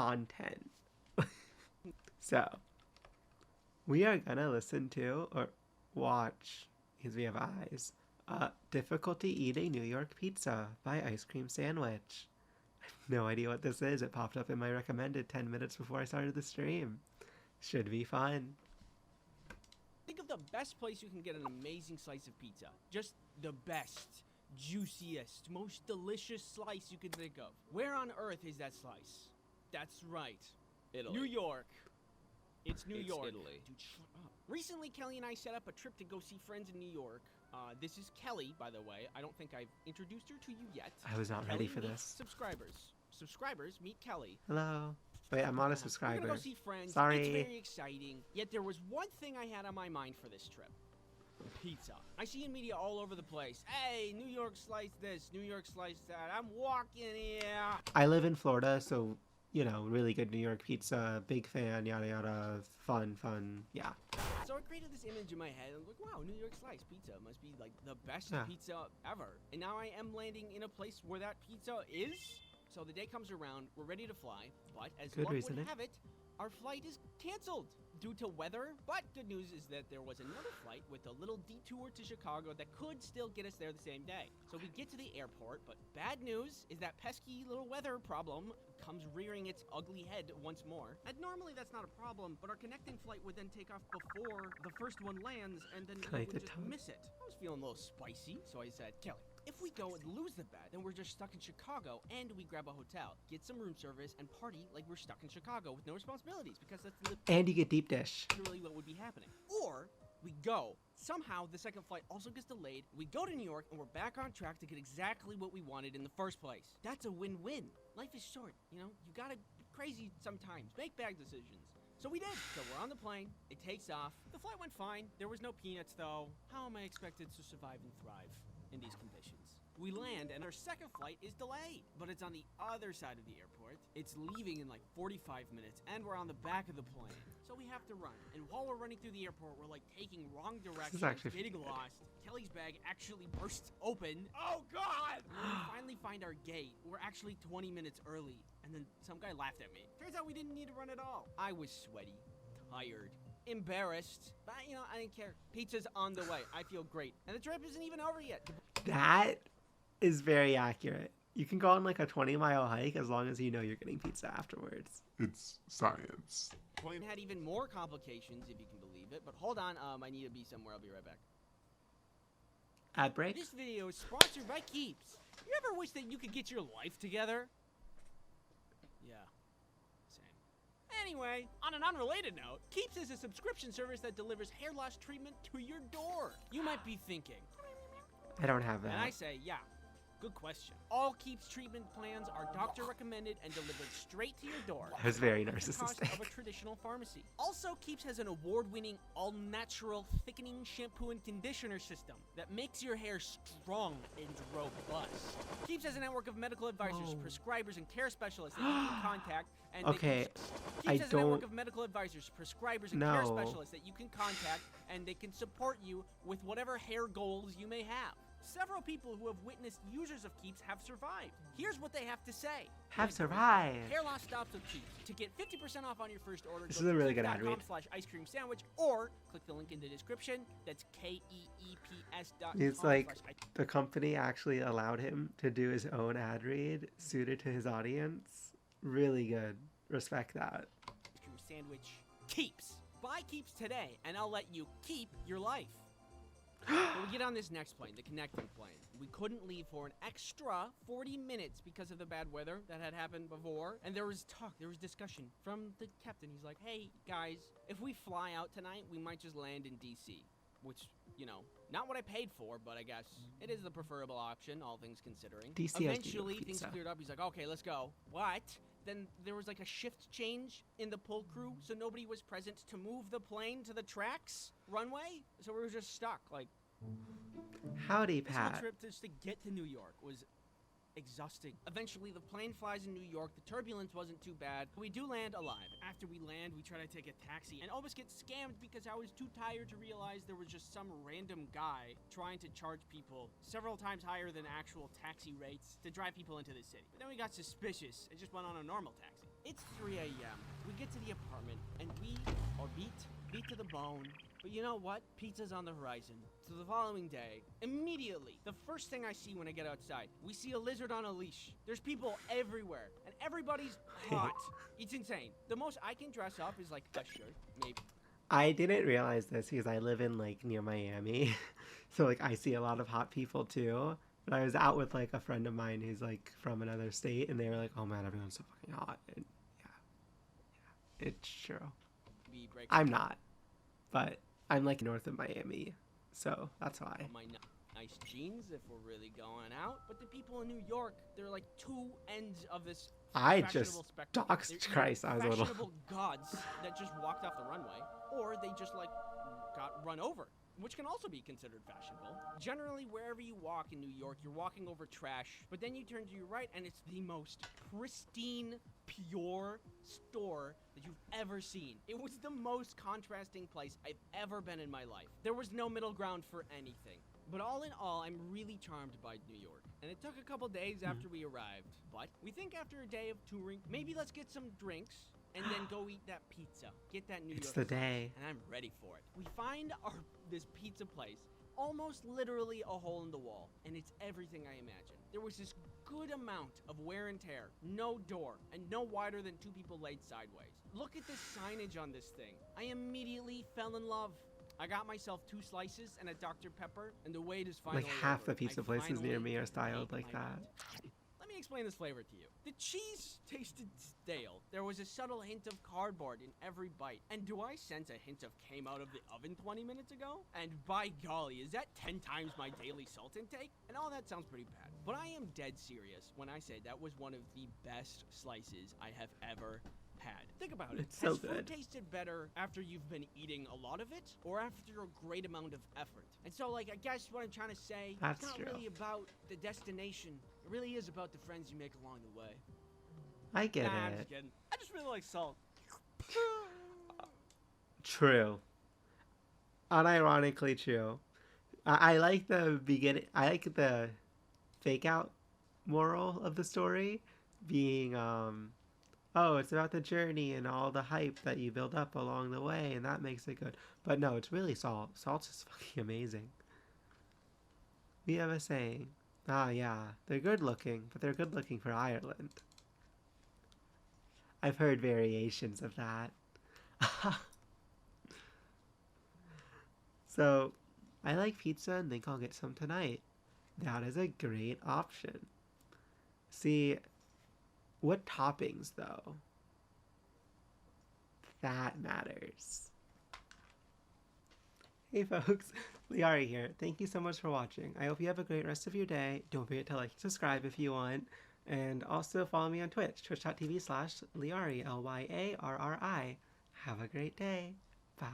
content. So, we are gonna listen to or watch, because we have eyes, Difficulty Eating New York Pizza by Ice Cream Sandwich. I have no idea what this is. It popped up in my recommended 10 minutes before I started the stream. Should be fun. Think of the best place you can get an amazing slice of pizza. Just the best, juiciest, most delicious slice you can think of. Where on earth is that slice? That's right. Italy. New York. It's New It's York. Italy. Dude, shut up. Recently, Kelly and I set up a trip to go see friends in New York. This is Kelly, by the way. I don't think I've introduced her to you yet. I was not Kelly ready for meets this. Subscribers. Subscribers meet Kelly. Hello. Wait, I'm not a We're subscriber. gonna go see friends. Sorry. It's very exciting. Yet there was one thing I had on my mind for this trip. Pizza. I see in media all over the place. Hey, New York slice this, New York slice that. I'm walking here. I live in Florida, so, you know, really good New York pizza, big fan, yada yada, fun, yeah. So I created this image in my head. I'm like, wow, New York slice pizza must be like the best Yeah. pizza ever. And now I am landing in a place where that pizza is. So the day comes around, we're ready to fly, but as Good luck reasoning. would have it, our flight is canceled due to weather. But good news is that there was another flight with a little detour to Chicago that could still get us there the same day. So we get to the airport, but bad news is that pesky little weather problem comes rearing its ugly head once more. And normally that's not a problem, but our connecting flight would then take off before the first one lands, and then we Like would the just tongue. miss it. I was feeling a little spicy, so I said, Kelly, if we go and lose the bet, then we're just stuck in Chicago, and we grab a hotel, get some room service, and party like we're stuck in Chicago with no responsibilities, because that's And you get deep dish. literally what would be happening. Or we go, somehow the second flight also gets delayed, we go to New York, and we're back on track to get exactly what we wanted in the first place. That's a win-win. Life is short, you know? You gotta be crazy sometimes. Make bad decisions. So we did. So we're on the plane. It takes off. The flight went fine. There was no peanuts, though. How am I expected to survive and thrive in these conditions? We land, and our second flight is delayed, but it's on the other side of the airport. It's leaving in like 45 minutes, and we're on the back of the plane. So we have to run. And while we're running through the airport, we're like taking wrong directions, actually- getting lost. Kelly's bag actually bursts open. Oh, God! When we finally find our gate, we're actually 20 minutes early, and then some guy laughed at me. Turns out we didn't need to run at all. I was sweaty, tired, embarrassed, but you know, I didn't care. Pizza's on the way. I feel great. And the trip isn't even over yet. That is very accurate. You can go on like a 20-mile hike as long as you know you're getting pizza afterwards. It's science. Plane had even more complications, if you can believe it. But hold on, I need to be somewhere. I'll be right back. Ad break? This video is sponsored by Keeps. You ever wish that you could get your life together? Yeah, same. Anyway, on an unrelated note, Keeps is a subscription service that delivers hair loss treatment to your door. You might be thinking, I don't have and I that. say, yeah, good question. All Keeps treatment plans are doctor recommended and delivered straight to your door. That was very at the cost narcissistic. of a traditional pharmacy. Also, Keeps has an award-winning, all-natural thickening shampoo and conditioner system that makes your hair strong and robust. Keeps has a network of medical advisors, Whoa. prescribers, and care specialists that you can contact. And Okay, Keeps I has a network don't- of medical advisors, prescribers, and care No. specialists that you can contact, and they can support you with whatever hair goals you may have. Several people who have witnessed users of Keeps have survived. Here's what they have to say. Have survived. Hair loss stops with Keeps. To get 50% off on your first order, This go is a to really good ad read. keeps.com/ice cream sandwich or click the link in the description. That's KEEPS.com. It's like the company actually allowed him to do his own ad read suited to his audience. Really good. Respect that. Ice cream sandwich. Keeps. Buy Keeps today, and I'll let you keep your life. But we get on this next plane, the connecting plane. We couldn't leave for an extra 40 minutes because of the bad weather that had happened before. And there was talk, there was discussion from the captain. He's like, hey, guys, if we fly out tonight, we might just land in D.C. Which, you know, not what I paid for, but I guess it is the preferable option, all things considering. DC has New York Eventually, things pizza. cleared up. He's like, okay, let's go. But then there was like a shift change in the pull crew, so nobody was present to move the plane to the tracks runway. So we were just stuck. Like, Howdy, this whole Pat. trip just to get to New York was exhausting. Eventually, the plane flies in New York. The turbulence wasn't too bad. We do land alive. After we land, we try to take a taxi and almost get scammed because I was too tired to realize there was just some random guy trying to charge people several times higher than actual taxi rates to drive people into the city. But then we got suspicious and just went on a normal taxi. It's 3 a.m. We get to the apartment, and we are beat to the bone. But you know what? Pizza's on the horizon. So the following day, immediately, the first thing I see when I get outside, we see a lizard on a leash. There's people everywhere, and everybody's hot. It's insane. The most I can dress up is like a shirt, maybe. I didn't realize this because I live in like near Miami. So like I see a lot of hot people too. But I was out with like a friend of mine who's like from another state and they were like, "Oh man, everyone's so fucking hot." And yeah, it's true. We break I'm not, but I'm like north of Miami. So that's why. my nice jeans if we're really going out. But the people in New York, they're like two ends of this I just fashionable spectrum. doxed They're Christ. I was a little. fashionable gods that just walked off the runway, or they just like got run over, which can also be considered fashionable. Generally, wherever you walk in New York, you're walking over trash, but then you turn to your right and it's the most pristine, pure store that you've ever seen. It was the most contrasting place I've ever been in my life. There was no middle ground for anything. But all in all, I'm really charmed by New York. And it took a couple days after we arrived. But we think after a day of touring, maybe let's get some drinks and then go eat that pizza. Get that New York It's the sauce, day. and I'm ready for it. We find this pizza place almost literally a hole in the wall, and it's everything I imagined. There was this good amount of wear and tear, no door, and no wider than two people laid sideways. Look at this signage on this thing. I immediately fell in love. I got myself 2 slices and a Dr. Pepper, and the wait is finally Like half over. the pizza I places near finally me are styled ate like my that. meat. Let me explain this flavor to you. The cheese tasted stale. There was a subtle hint of cardboard in every bite. And do I sense a hint of came out of the oven 20 minutes ago? And by golly, is that 10 times my daily salt intake? And all that sounds pretty bad. But I am dead serious when I say that was one of the best slices I have ever had. Think about it. It's so Has good. food tasted better after you've been eating a lot of it, or after a great amount of effort? And so, like, I guess what I'm trying to say, That's it's not true. really about the destination. It really is about the friends you make along the way. I get Nah, I'm it. just kidding. I just really like salt. True. Unironically true. I like the beginning. I like the fake out moral of the story being, oh, it's about the journey and all the hype that you build up along the way, and that makes it good. But no, it's really salt. Salt's just fucking amazing. We have a saying. Ah, yeah, they're good looking, but they're good looking for Ireland. I've heard variations of that. So, I like pizza and think I'll get some tonight. That is a great option. See, what toppings though? That matters. Hey folks, Lyarri here. Thank you so much for watching. I hope you have a great rest of your day. Don't forget to like and subscribe if you want. And also follow me on Twitch, twitch.tv/Lyarri, Lyarri. Have a great day. Bye.